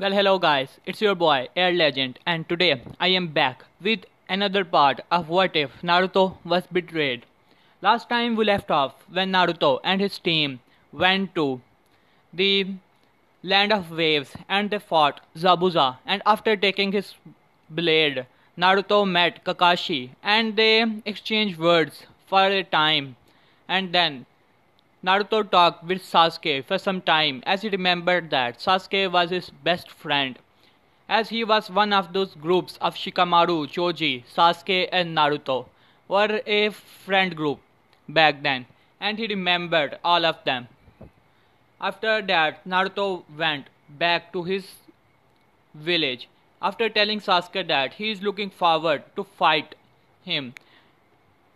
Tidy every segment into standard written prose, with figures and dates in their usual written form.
Well, hello guys, it's your boy Air Legend, and today I am back with another part of What If Naruto Was Betrayed. Last time we left off when Naruto and his team went to the land of waves and they fought Zabuza, and after taking his blade, Naruto met Kakashi and they exchanged words for a time, and then Naruto talked with Sasuke for some time as he remembered that Sasuke was his best friend, as he was one of those groups of Shikamaru, Choji, Sasuke, and Naruto were a friend group back then, and he remembered all of them. After that, Naruto went back to his village after telling Sasuke that he is looking forward to fight him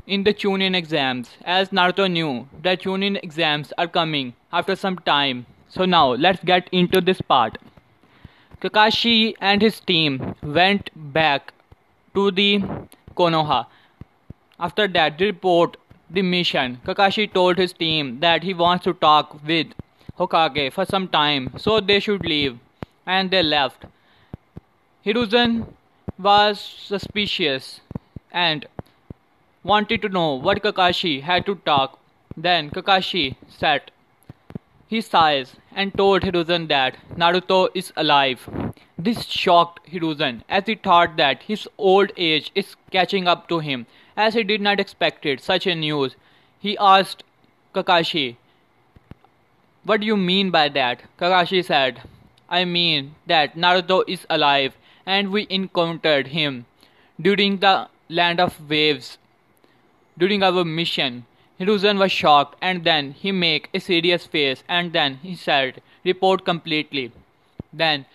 in the Chunin exams, as Naruto knew that Chunin exams are coming after some time. So now let's get into this part. Kakashi and his team went back to the Konoha. After that, they report the mission. Kakashi told his team that he wants to talk with Hokage for some time, so they should leave, and they left. Hiruzen was suspicious and wanted to know what Kakashi had to talk. Then Kakashi sat his eyes and told Hiruzen that Naruto is alive. This shocked Hiruzen as he thought that his old age is catching up to him, as he did not expect such a news. He asked Kakashi, "What do you mean by that?" Kakashi said, "I mean that Naruto is alive and we encountered him during the land of waves during our mission." Hiruzen was shocked, and then he made a serious face, and then he said, "Report completely." Then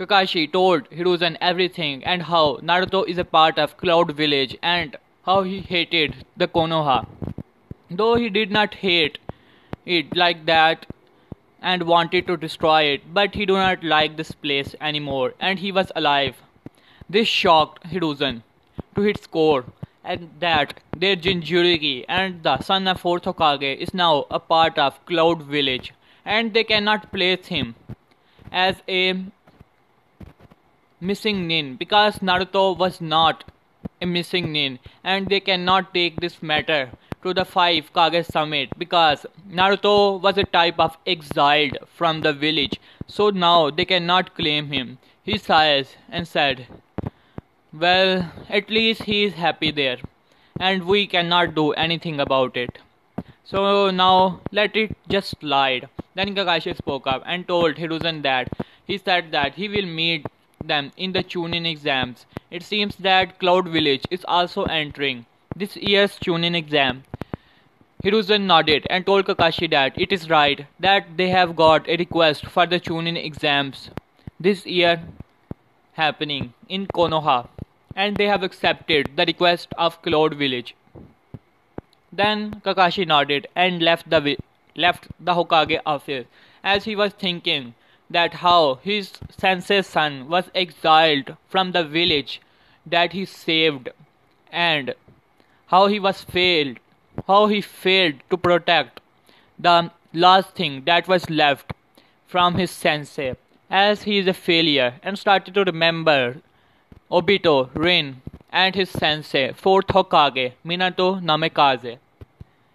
Kakashi told Hiruzen everything and how Naruto is a part of Cloud Village and how he hated the Konoha. Though he did not hate it like that and wanted to destroy it, but he did not like this place anymore and he was alive. This shocked Hiruzen to its core, and that their Jinchuriki and the son of fourth Hokage is now a part of Cloud Village, and they cannot place him as a missing nin because Naruto was not a missing nin, and they cannot take this matter to the five Kage summit because Naruto was a type of exiled from the village, so now they cannot claim him. He sighs and said, "Well, at least he is happy there, and we cannot do anything about it. So now let it just slide." Then Kakashi spoke up and told Hiruzen that he said that he will meet them in the Chunin exams. It seems that Cloud Village is also entering this year's Chunin exam. Hiruzen nodded and told Kakashi that it is right that they have got a request for the Chunin exams this year happening in Konoha, and they have accepted the request of Cloud Village. Then Kakashi nodded and left the Hokage office, as he was thinking that how his sensei's son was exiled from the village that he saved, and how he failed to protect the last thing that was left from his sensei, as he is a failure, and started to remember Obito, Rin, and his sensei, fourth Hokage, Minato Namikaze,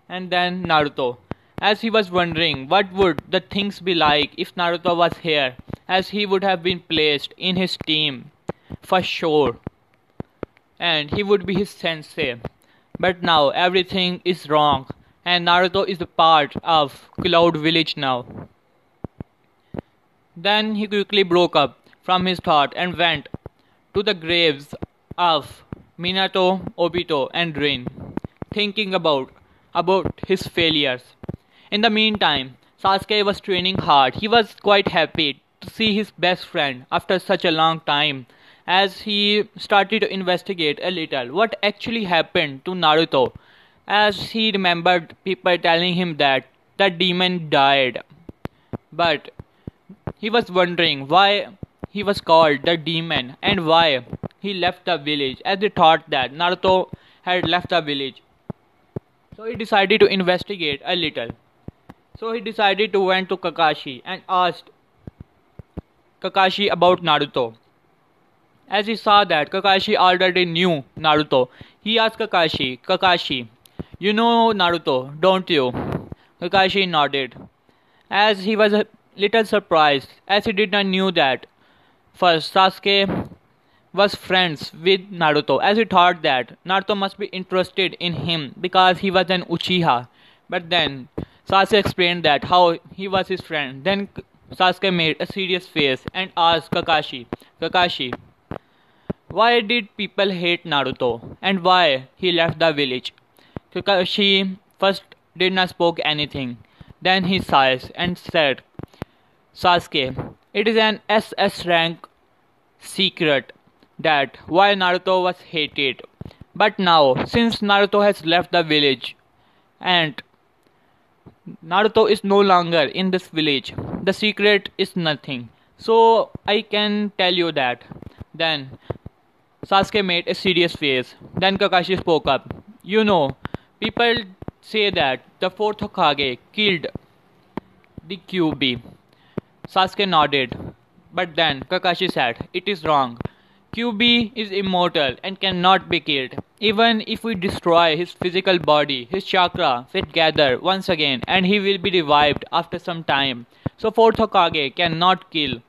and then Naruto, as he was wondering what would the things be like if Naruto was here, as he would have been placed in his team for sure, and he would be his sensei. But now everything is wrong, and Naruto is a part of Cloud Village now. Then he quickly broke up from his thought and went to the graves of Minato, Obito, and Rin, thinking about his failures. In the meantime, Sasuke was training hard. He was quite happy to see his best friend after such a long time, as he started to investigate a little what actually happened to Naruto, as he remembered people telling him that the demon died. But he was wondering why he was called the demon and why he left the village, as he thought that Naruto had left the village. So he decided to investigate a little. So he decided to went to Kakashi and asked Kakashi about Naruto. As he saw that Kakashi already knew Naruto, he asked Kakashi, Kakashi, you know Naruto, don't you? Kakashi nodded, as he was a little surprised, as he did not knew that. First, Sasuke was friends with Naruto, as he thought that Naruto must be interested in him because he was an Uchiha. But then Sasuke explained that how he was his friend. Then Sasuke made a serious face and asked Kakashi, Kakashi, why did people hate Naruto and why he left the village? Kakashi first did not spoke anything. Then he sighed and said, Sasuke, it is an SS rank secret that why Naruto was hated. But now, since Naruto has left the village and Naruto is no longer in this village, the secret is nothing. So I can tell you that. Then Sasuke made a serious face. Then Kakashi spoke up. You know, people say that the fourth Hokage killed the QB. Sasuke nodded. But then Kakashi said, it is wrong. QB is immortal and cannot be killed. Even if we destroy his physical body, his chakra will gather once again and he will be revived after some time. So fourth Hokage cannot kill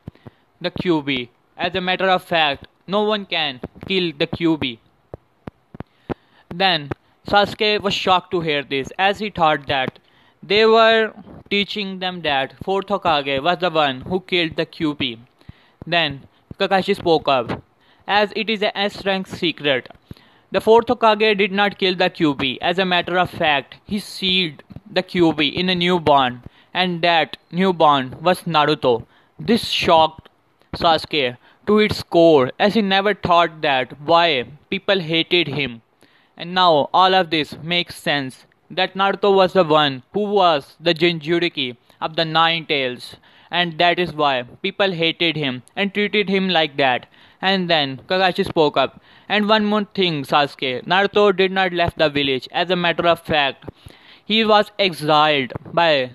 the QB. As a matter of fact, no one can kill the QB. Then Sasuke was shocked to hear this, as he thought that they were teaching them that fourth Hokage was the one who killed the QB. Then Kakashi spoke up, as it is a S-rank secret. The fourth Hokage did not kill the QB. As a matter of fact, he sealed the QB in a newborn, and that newborn was Naruto. This shocked Sasuke to its core, as he never thought that why people hated him. And now all of this makes sense, that Naruto was the one who was the Jinchuriki of the Nine Tails, and that is why people hated him and treated him like that. And then Kakashi spoke up. And one more thing, Sasuke, Naruto did not left the village. As a matter of fact, he was exiled by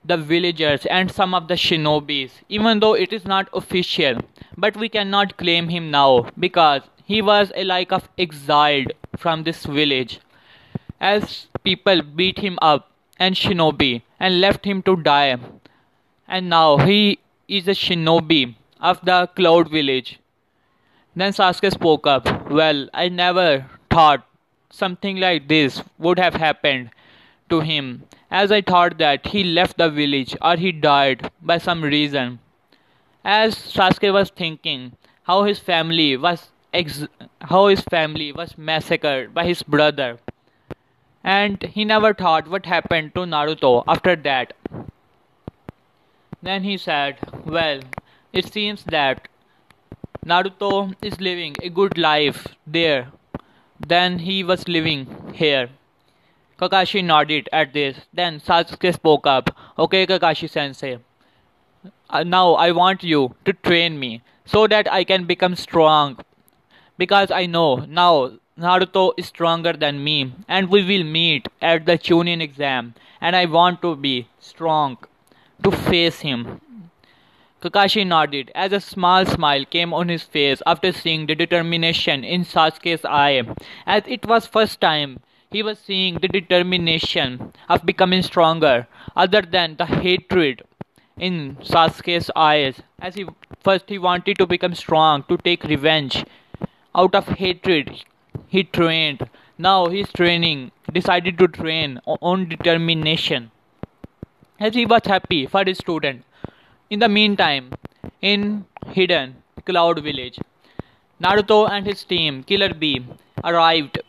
the villagers and some of the shinobis, even though it is not official. But we cannot claim him now because he was a like of exiled from this village, as people beat him up and shinobi and left him to die. And now he is a shinobi of the Cloud Village. Then Sasuke spoke up. Well, I never thought something like this would have happened to him, as I thought that he left the village or he died by some reason. As Sasuke was thinking how his family was massacred by his brother, and he never thought what happened to Naruto after that. Then he said, well, it seems that Naruto is living a good life there than he was living here. Kakashi nodded at this. Then Sasuke spoke up. Okay, Kakashi sensei. Now I want you to train me so that I can become strong. Because I know now Naruto is stronger than me and we will meet at the Chunin exam. And I want to be strong to face him. Kakashi nodded as a small smile came on his face after seeing the determination in Sasuke's eye, as it was first time he was seeing the determination of becoming stronger other than the hatred in Sasuke's eyes, as he wanted to become strong to take revenge. Out of hatred he trained. Now he is training, decided to train on determination, as he was happy for his student. In the meantime, in hidden Cloud Village, Naruto and his team, Killer Bee, arrived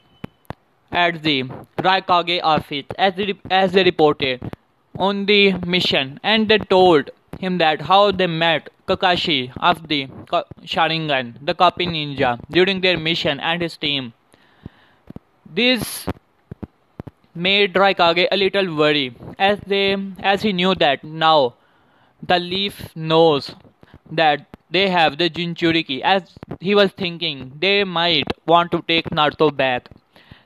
at the Raikage office as they reported on the mission, and they told him that how they met Kakashi of the Sharingan, the copy ninja, during their mission and his team. This made Raikage a little worried, as he knew that now the Leaf knows that they have the Jinchuriki, as he was thinking they might want to take Naruto back.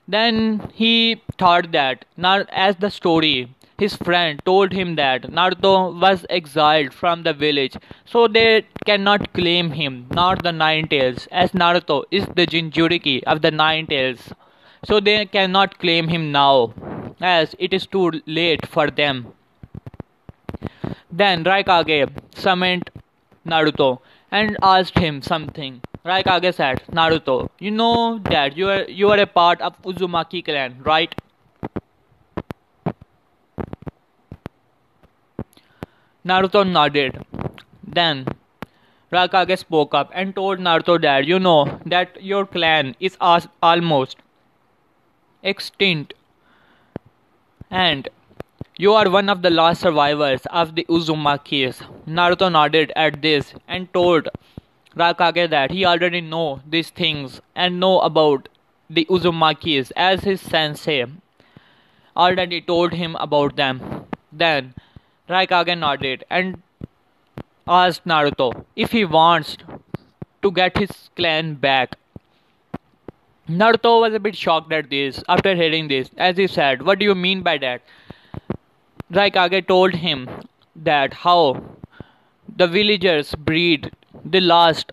Then he thought that, now as the story his friend told him that Naruto was exiled from the village, so they cannot claim him, not the Nine Tails, as Naruto is the Jinchuriki of the Nine Tails. So they cannot claim him now, as it is too late for them. Then Raikage summoned Naruto and asked him something. Raikage said, Naruto, you know that you are a part of Uzumaki clan, right? Naruto nodded. Then Raikage spoke up and told Naruto that you know that your clan is almost extinct and you are one of the last survivors of the Uzumakis. Naruto nodded at this and told Raikage that he already know these things and know about the Uzumakis as his sensei already told him about them. Then Raikage nodded and asked Naruto if he wants to get his clan back. Naruto was a bit shocked at this after hearing this, as he said, what do you mean by that? Raikage told him that how the villagers breed the last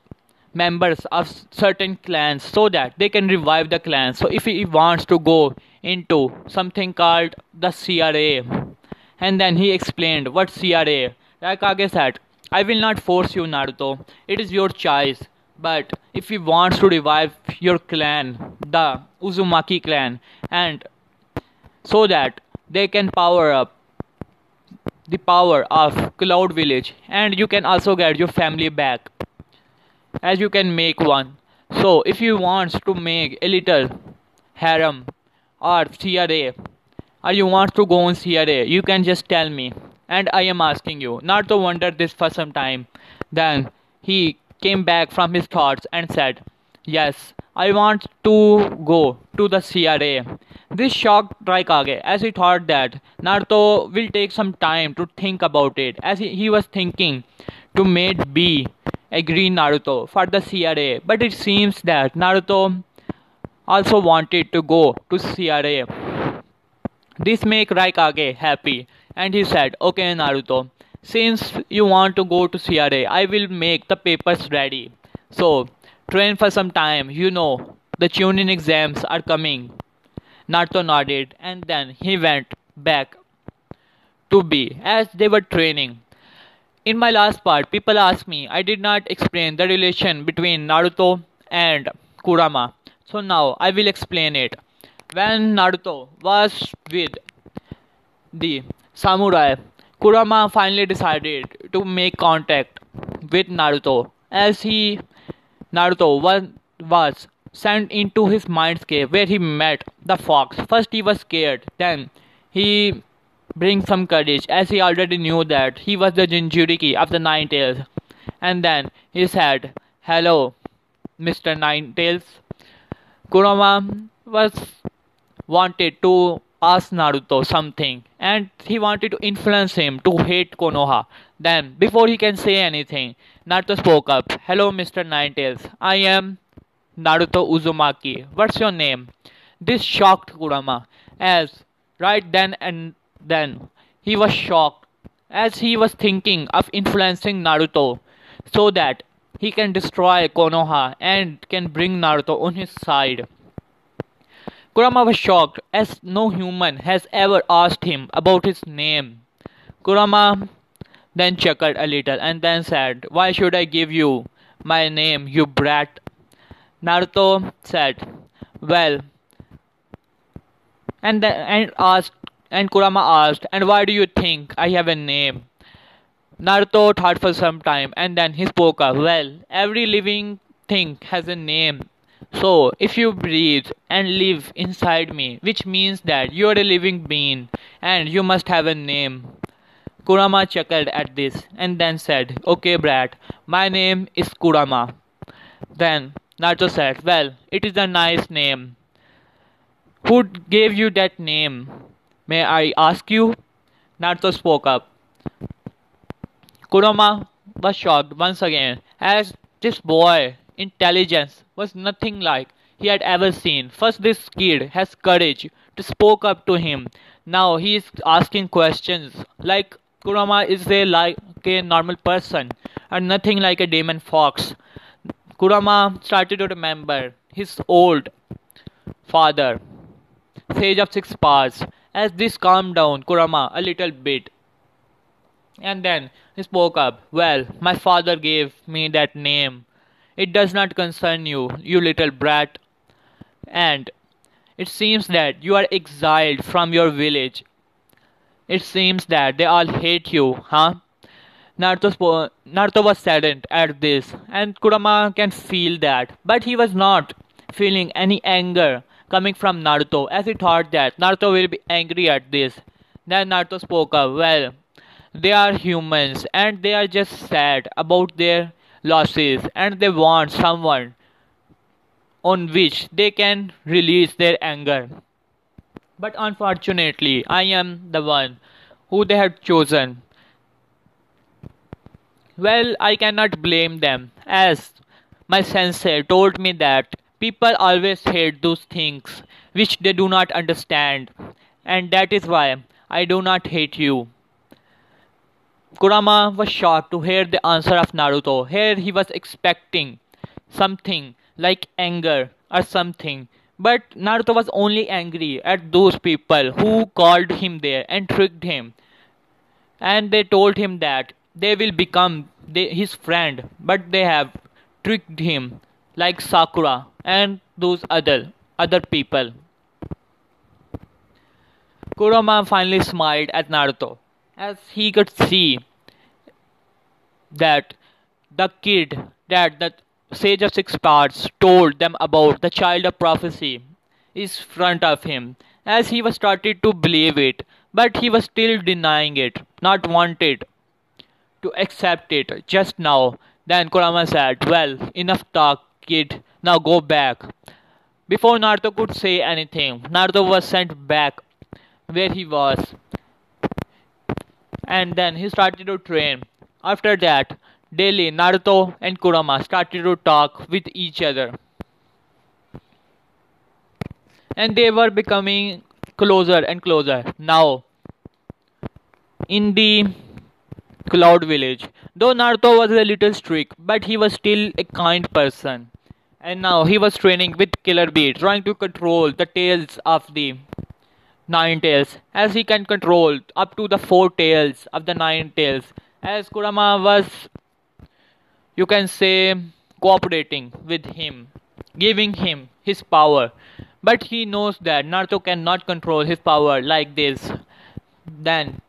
members of certain clans so that they can revive the clan. So if he wants to go into something called the CRA, and then he explained what CRA. Raikage said, I will not force you, Naruto. It is your choice. But if he wants to revive your clan, the Uzumaki clan, and so that they can power up the power of Cloud Village, and you can also get your family back, as you can make one. So if you want to make a little harem or CRA, or you want to go on CRA, you can just tell me, and I am asking you. Naruto wondered this for some time. Then he came back from his thoughts and said, yes, I want to go to the CRA. This shocked Raikage as he thought that Naruto will take some time to think about it, as he was thinking to make B agree Naruto for the CRA, but it seems that Naruto also wanted to go to CRA. This made Raikage happy and he said, okay Naruto, since you want to go to CRA, I will make the papers ready. So train for some time, you know, the Chunin exams are coming. Naruto nodded and then he went back to B as they were training. In my last part, people asked me, I did not explain the relation between Naruto and Kurama. So now I will explain it. When Naruto was with the samurai, Kurama finally decided to make contact with Naruto as Naruto was sent into his mindscape where he met the fox. First he was scared, then he brings some courage as he already knew that he was the Jinchuriki of the Nine Tails. And then he said, hello Mr. Nine Tails. Kurama wanted to ask Naruto something and he wanted to influence him to hate Konoha. Then before he can say anything, Naruto spoke up. Hello Mr. Nine Tails. I am Naruto Uzumaki. What's your name? This shocked Kurama as right then and then he was shocked as he was thinking of influencing Naruto so that he can destroy Konoha and can bring Naruto on his side. Kurama was shocked as no human has ever asked him about his name. Kurama then chuckled a little and then said, why should I give you my name, you brat? Naruto said, well, and Kurama asked, and why do you think I have a name? Naruto thought for some time and then he spoke up, well, every living thing has a name. So, if you breathe and live inside me, which means that you are a living being and you must have a name. Kurama chuckled at this and then said, okay brat, my name is Kurama. Then Naruto said, well, it is a nice name. Who gave you that name? May I ask you? Naruto spoke up. Kurama was shocked once again as this boy intelligence was nothing like he had ever seen. First, this kid has courage to spoke up to him. Now he is asking questions like Kurama is like a normal person and nothing like a demon fox. Kurama started to remember his old father, Sage of Six Paths. As this calmed down Kurama a little bit, and then he spoke up. Well, my father gave me that name. It does not concern you, you little brat. And it seems that you are exiled from your village. It seems that they all hate you, huh? Naruto was saddened at this, and Kurama can feel that. But he was not feeling any anger coming from Naruto, as he thought that Naruto will be angry at this. Then Naruto spoke up. Well, they are humans, and they are just sad about their losses, and they want someone on which they can release their anger. But unfortunately, I am the one who they had chosen. Well, I cannot blame them, as my sensei told me that people always hate those things which they do not understand, and that is why I do not hate you. Kurama was shocked to hear the answer of Naruto. Here he was expecting something like anger or something. But Naruto was only angry at those people who called him there and tricked him. And they told him that they will become his friend, but they have tricked him like Sakura and those other people. Kurama finally smiled at Naruto as he could see that the kid that the sage of six parts told them about the child of prophecy is front of him as he was started to believe it, but he was still denying it, not wanted to accept it just now. Then Kurama said, well, enough talk, kid, now go back. Before Naruto could say anything, Naruto was sent back where he was, and then he started to train. After that, daily Naruto and Kurama started to talk with each other, and they were becoming closer and closer. Now, in the Cloud Village, though Naruto was a little strict, but he was still a kind person. And now he was training with Killer Bee, trying to control the tails of the nine tails, as he can control up to the four tails of the nine tails. As Kurama was, you can say, cooperating with him, giving him his power. But he knows that Naruto cannot control his power like this. Then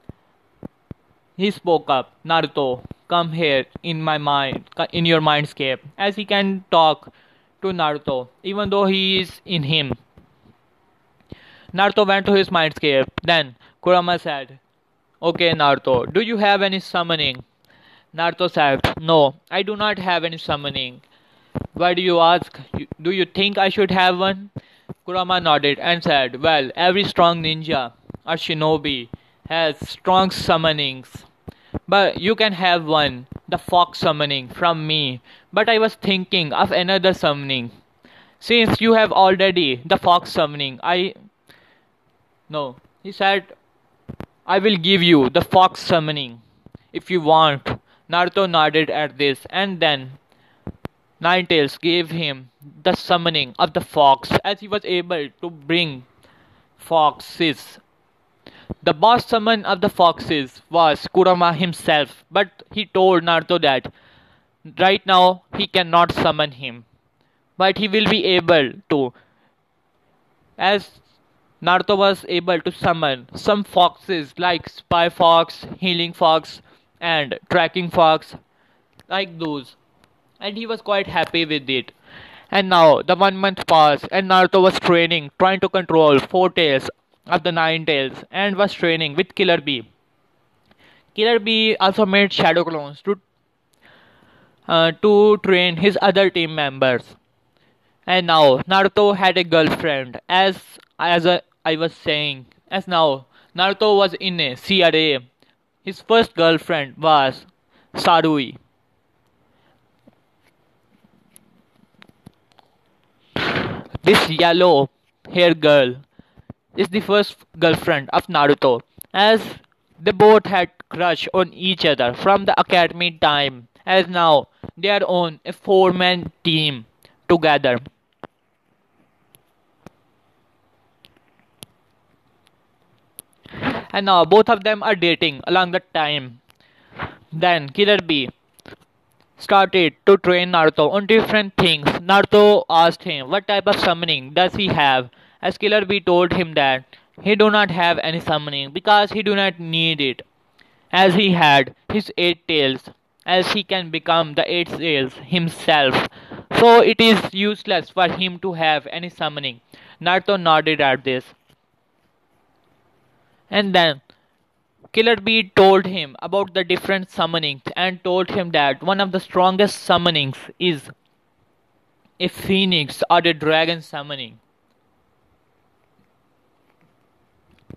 he spoke up, Naruto, come here in my mind, in your mindscape, as he can talk to Naruto, even though he is in him. Naruto went to his mindscape. Then Kurama said, okay, Naruto, do you have any summoning? Naruto said, no, I do not have any summoning. Why do you ask? Do you think I should have one? Kurama nodded and said, well, every strong ninja or shinobi has strong summonings. But you can have one, the fox summoning, from me. But I was thinking of another summoning. Since you have already the fox summoning, No, he said, I will give you the fox summoning if you want. Naruto nodded at this, and then Ninetales gave him the summoning of the fox, as he was able to bring foxes. The boss summon of the foxes was Kurama himself, but he told Naruto that right now he cannot summon him, but he will be able to, as Naruto was able to summon some foxes like Spy Fox, Healing Fox, and Tracking Fox, like those, and he was quite happy with it. And now the 1 month passed, and Naruto was training, trying to control four tails of the nine tails, and was training with Killer Bee. Killer Bee also made shadow clones to train his other team members. And now Naruto had a girlfriend, I was saying. As now Naruto was in a CRA. His first girlfriend was Sarui. This yellow hair girl is the first girlfriend of Naruto, as they both had crush on each other from the academy time, as now they are on a four-man team together. And now both of them are dating along the time. Then Killer Bee started to train Naruto on different things. Naruto asked him what type of summoning does he have, as Killer Bee told him that he do not have any summoning because he do not need it, as he had his eight tails, as he can become the eight tails himself. So it is useless for him to have any summoning. Naruto nodded at this. And then Killer Bee told him about the different summonings and told him that one of the strongest summonings is a phoenix or a dragon summoning.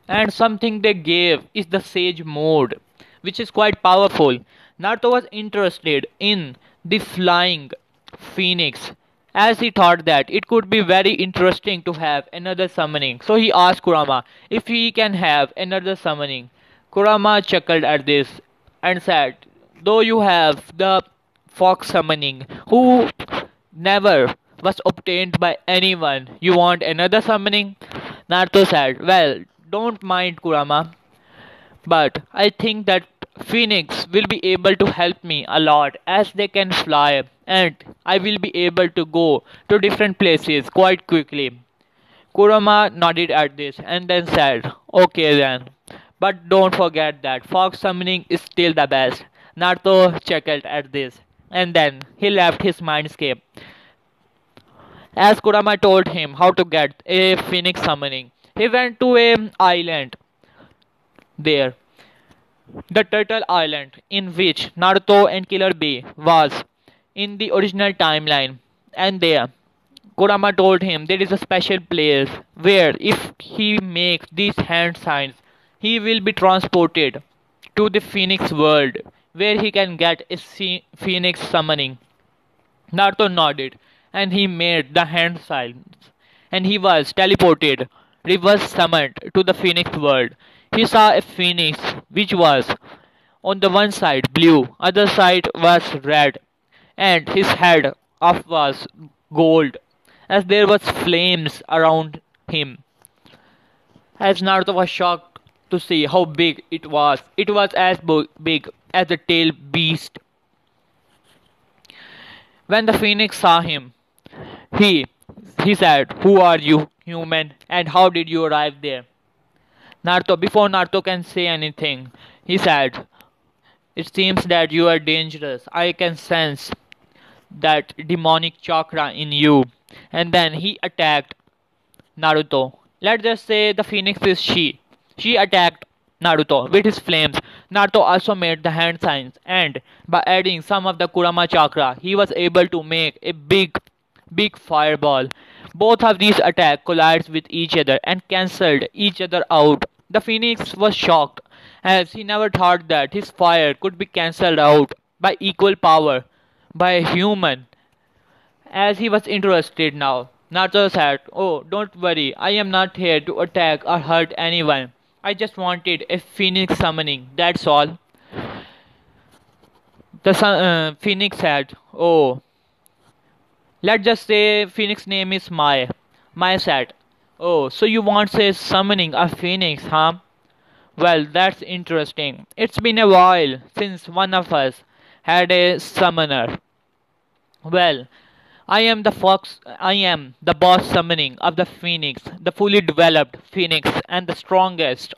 And something they gave is the sage mode, which is quite powerful. Naruto was interested in the flying phoenix, as he thought that it could be very interesting to have another summoning. So he asked Kurama if he can have another summoning. Kurama chuckled at this and said, though you have the fox summoning, who never was obtained by anyone, you want another summoning? Naruto said, well, don't mind Kurama, but I think that Phoenix will be able to help me a lot, as they can fly and I will be able to go to different places quite quickly. Kurama nodded at this and then said, okay then. But don't forget that fox summoning is still the best. Naruto chuckled at this and then he left his mindscape, as Kurama told him how to get a phoenix summoning. He went to an island there, the Turtle Island, in which Naruto and Killer Bee was in the original timeline. And there, Kurama told him there is a special place where if he makes these hand signs, he will be transported to the Phoenix world, where he can get a Phoenix summoning. Naruto nodded, and he made the hand signs, and he was teleported, reverse summoned to the Phoenix world. He saw a phoenix which was on the one side blue, other side was red, and his head of was gold, as there was flames around him. As Naruto was shocked to see how big it was. It was as big as the tail beast. When the phoenix saw him, he he said, who are you, human, and how did you arrive there? Before Naruto can say anything, he said, it seems that you are dangerous. I can sense that demonic chakra in you. And then he attacked Naruto. Let's just say the phoenix is she. She attacked Naruto with his flames. Naruto also made the hand signs, and by adding some of the Kurama chakra, he was able to make a big fireball. Both of these attacks collided with each other and cancelled each other out. The phoenix was shocked, as he never thought that his fire could be cancelled out by equal power by a human, as he was interested now. Naruto said, oh, don't worry, I am not here to attack or hurt anyone. I just wanted a phoenix summoning, that's all. The phoenix said, oh, let's just say phoenix name is Mai. Mai said, oh, so you want say summoning a phoenix, huh? Well, that's interesting. It's been a while since one of us had a summoner. Well, I am the boss summoning of the phoenix, the fully developed phoenix and the strongest.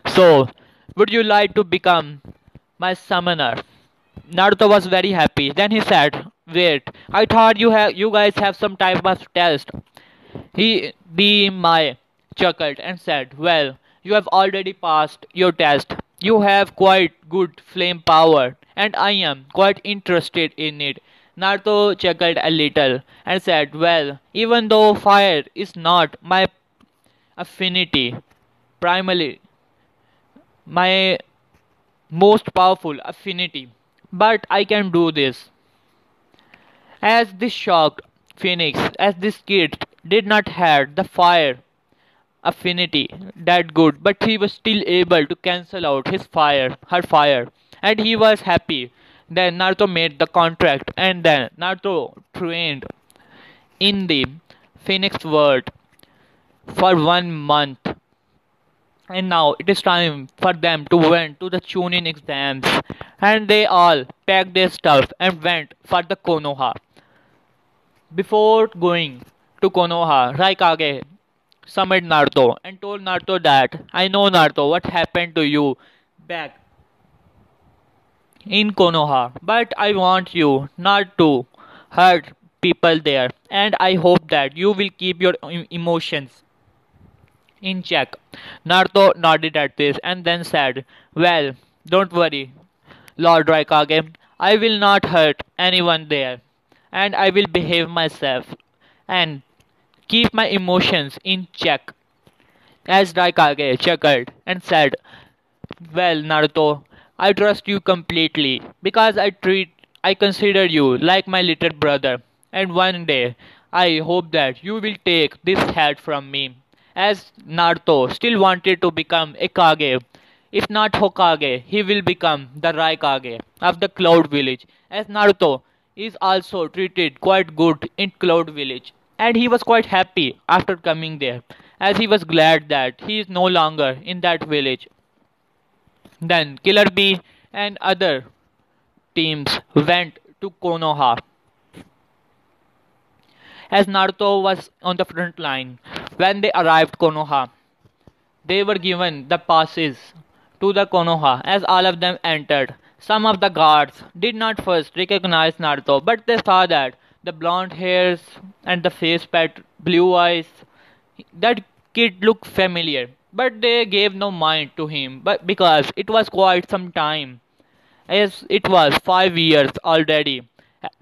So, would you like to become my summoner? Naruto was very happy. Then he said, wait, I thought you guys have some type of test. The Mai chuckled and said, well, you have already passed your test. You have quite good flame power, and I am quite interested in it. Naruto chuckled a little and said, well, even though fire is not my affinity, primarily my most powerful affinity, but I can do this. As this shocked Phoenix, as this kid did not have the fire affinity that good, but he was still able to cancel out her fire, and he was happy. Then Naruto made the contract, and then Naruto trained in the Phoenix World for 1 month. And now it is time for them to went to the Chunin exams, and they all packed their stuff and went for the Konoha. Before going to Konoha, Raikage summoned Naruto and told Naruto that I know Naruto what happened to you back in Konoha, but I want you not to hurt people there, and I hope that you will keep your emotions in check. Naruto nodded at this and then said, well, don't worry, Lord Raikage, I will not hurt anyone there, and I will behave myself and keep my emotions in check. As Raikage chuckled and said, well, Naruto, I trust you completely because I consider you like my little brother, and one day I hope that you will take this hat from me. As Naruto still wanted to become a Kage, if not Hokage, he will become the Raikage of the Cloud Village. As Naruto is also treated quite good in Cloud Village, and he was quite happy after coming there, as he was glad that he is no longer in that village. Then Killer Bee and other teams went to Konoha. As Naruto was on the front line, when they arrived Konoha, they were given the passes to the Konoha as all of them entered. Some of the guards did not first recognize Naruto, but they saw that the blonde hairs and the face pat, blue eyes, that kid looked familiar. But they gave no mind to him, but because it was quite some time, as it was 5 years already,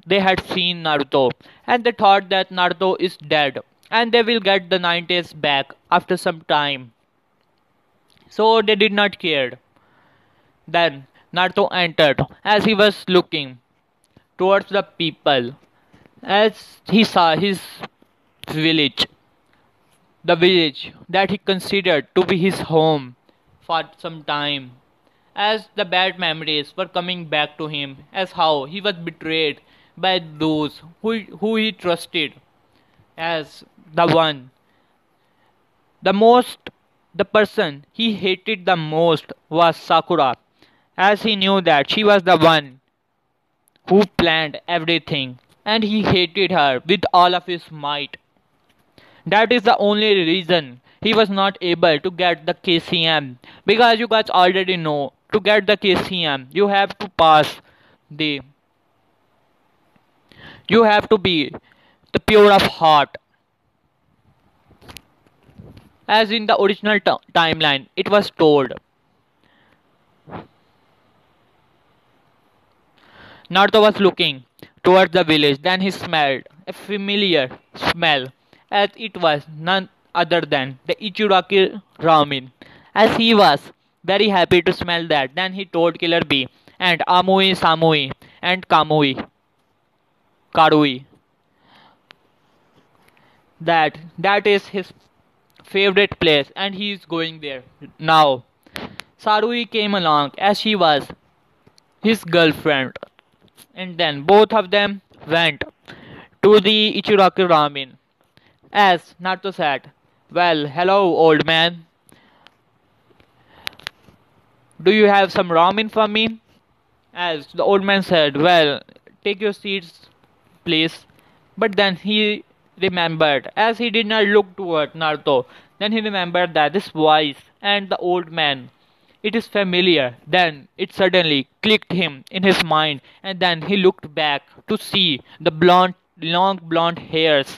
they had seen Naruto, and they thought that Naruto is dead, and they will get the 90s back after some time. So they did not care. Then Naruto entered as he was looking towards the people, as he saw his village, the village that he considered to be his home for some time, as the bad memories were coming back to him, as how he was betrayed by those who he trusted, as the one, the most, the person he hated the most was Sakura, as he knew that she was the one who planned everything, and he hated her with all of his might. That is the only reason he was not able to get the KCM, because you guys already know, to get the KCM you have to pass the, you have to be the pure of heart. As in the original timeline it was told, Naruto was looking towards the village, then he smelled a familiar smell, as it was none other than the Ichiraki ramen. As he was very happy to smell that, then he told Killer Bee and Amui, Samui, and Karui that that is his favorite place, and he is going there now. Sarui came along as she was his girlfriend, and then both of them went to the Ichiraki ramen. As Naruto said, well, hello, old man. Do you have some ramen for me? As the old man said, well, take your seats, please. But then he remembered, as he did not look toward Naruto, then he remembered that this voice and the old man, it is familiar. Then it suddenly clicked him in his mind, and then he looked back to see the blonde, long blonde hairs,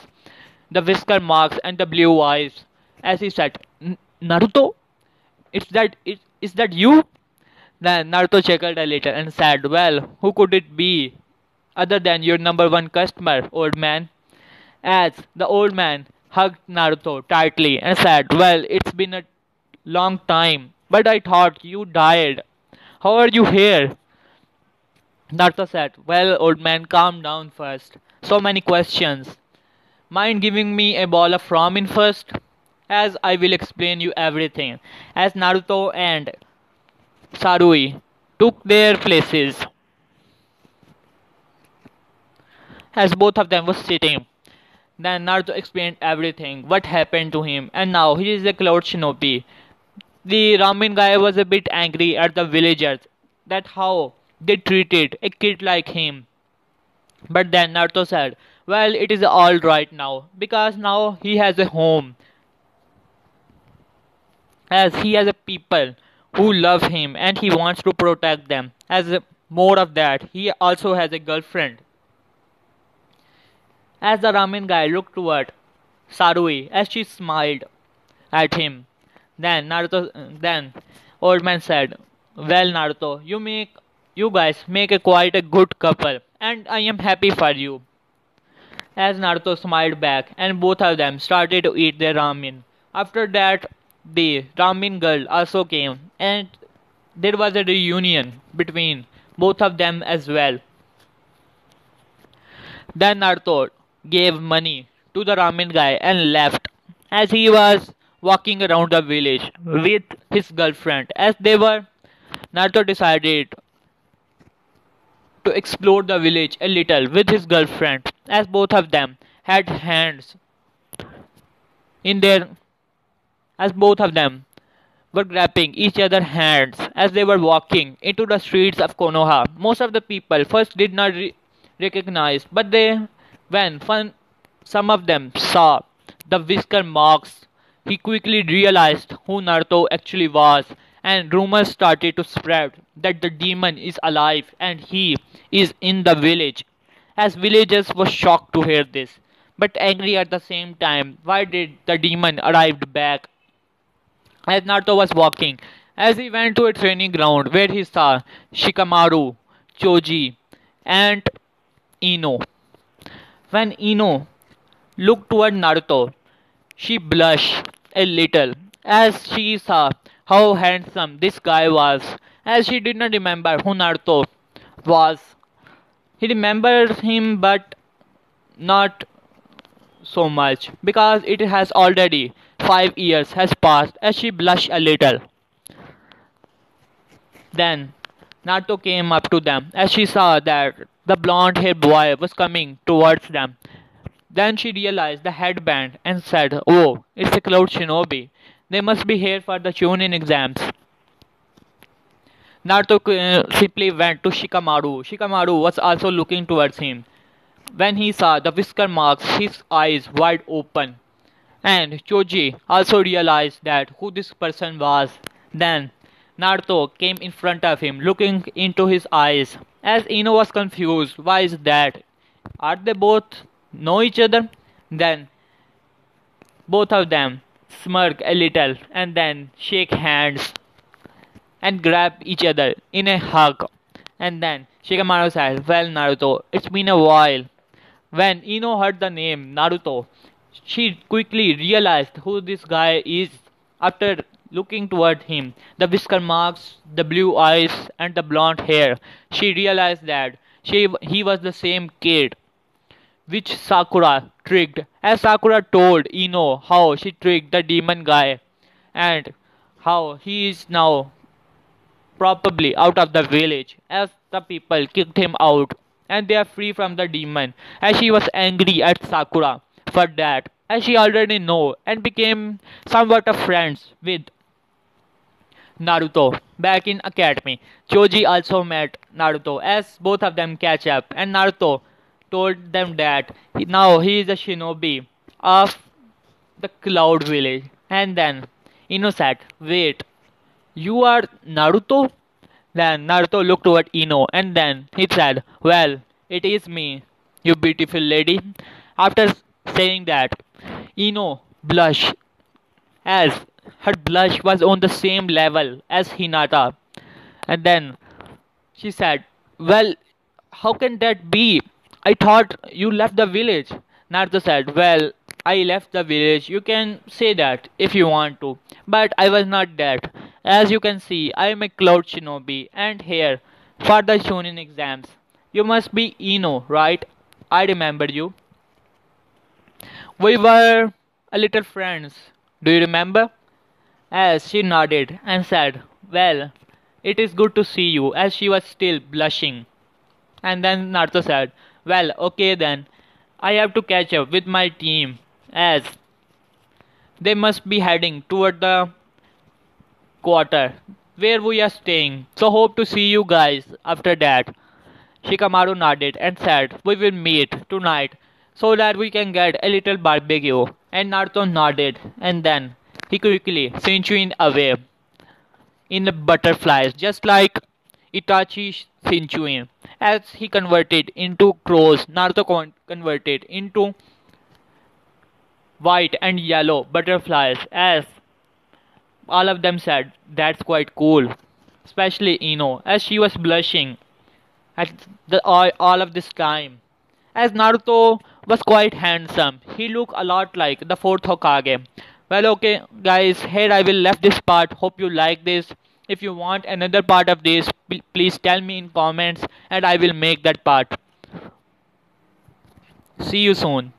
the whisker marks, and the blue eyes. As he said, Naruto, is that you? Then Naruto chuckled a little and said, well, who could it be other than your number one customer, old man? As the old man hugged Naruto tightly and said, well, it's been a long time, but I thought you died. How are you here? Naruto said, well, old man, calm down first. So many questions. Mind giving me a ball of ramen first? as I will explain you everything. As Naruto and Sarui took their places, as both of them were sitting, then Naruto explained everything, what happened to him, and now he is a cloud shinobi. The ramen guy was a bit angry at the villagers that how they treated a kid like him. But then Naruto said, well, it is all right now because now he has a home, as he has a people who love him and he wants to protect them. More of that, he also has a girlfriend. As the ramen guy looked toward Sarui as she smiled at him, then old man said, well Naruto, you guys make a quite a good couple and I am happy for you. As Naruto smiled back and both of them started to eat their ramen. After that, the ramen girl also came and there was a reunion between both of them as well. Then Naruto gave money to the ramen guy and left as he was walking around the village with his girlfriend. As they were, Naruto decided to explore the village a little with his girlfriend as both of them had hands in their as both of them were grabbing each other's hands as they were walking into the streets of Konoha. Most of the people first did not recognize, but when some of them saw the whisker marks, he quickly realized who Naruto actually was, and rumors started to spread that the demon is alive and he is in the village. As villagers were shocked to hear this, but angry at the same time. Why did the demon arrived back? As Naruto was walking, as he went to a training ground where he saw Shikamaru, Choji, and Ino. When Ino looked toward Naruto, she blushed a little as she saw how handsome this guy was, as she did not remember who Naruto was. He remembered him but not so much because it has already 5 years has passed as she blushed a little. Then Naruto came up to them as she saw that the blonde haired boy was coming towards them. Then she realized the headband and said, oh, it's a cloud shinobi. They must be here for the Chunin exams. Naruto simply went to Shikamaru. Shikamaru was also looking towards him. When he saw the whisker marks, his eyes wide open. And Choji also realized that who this person was. Then Naruto came in front of him, looking into his eyes. As Ino was confused, why is that? Are they both know each other? Then both of them smirk a little and then shake hands and grab each other in a hug. And then Shikamaru said, well Naruto, it's been a while. When Ino heard the name Naruto, she quickly realized who this guy is after looking toward him. The whisker marks, the blue eyes, and the blonde hair. She realized that he was the same kid which Sakura tricked. As Sakura told Ino how she tricked the demon guy and how he is now probably out of the village as the people kicked him out and they are free from the demon, as she was angry at Sakura for that, as she already know and became somewhat of friends with Naruto back in academy. Choji also met Naruto as both of them catch up and Naruto told them that now he is a shinobi of the Cloud Village. And then Ino said, wait, you are Naruto? Then Naruto looked toward Ino and then he said, well, it is me, you beautiful lady. After saying that, Ino blushed as her blush was on the same level as Hinata. And then she said, well, how can that be? I thought you left the village. Naruto said, well, I left the village. You can say that if you want to. But I was not that. As you can see, I am a cloud shinobi and here for the Chunin exams. You must be Ino, right? I remember you. We were a little friends Do you remember? As she nodded and said, "Well, it is good to see you," as she was still blushing. And then Naruto said, "Well, okay then. I have to catch up with my team as they must be heading toward the quarter where we are staying. So hope to see you guys after that." Shikamaru nodded and said, "We will meet tonight so that we can get a little barbecue." And Naruto nodded and then he quickly Shinchuin away in the butterflies just like Itachi Shinchuin. As he converted into crows, Naruto converted into white and yellow butterflies as all of them said, "That's quite cool." Especially Ino, as she was blushing at all of this time. As Naruto was quite handsome, he looked a lot like the fourth Hokage. Well, okay, guys, here I will left this part. Hope you like this. If you want another part of this, please tell me in comments, and I will make that part. See you soon.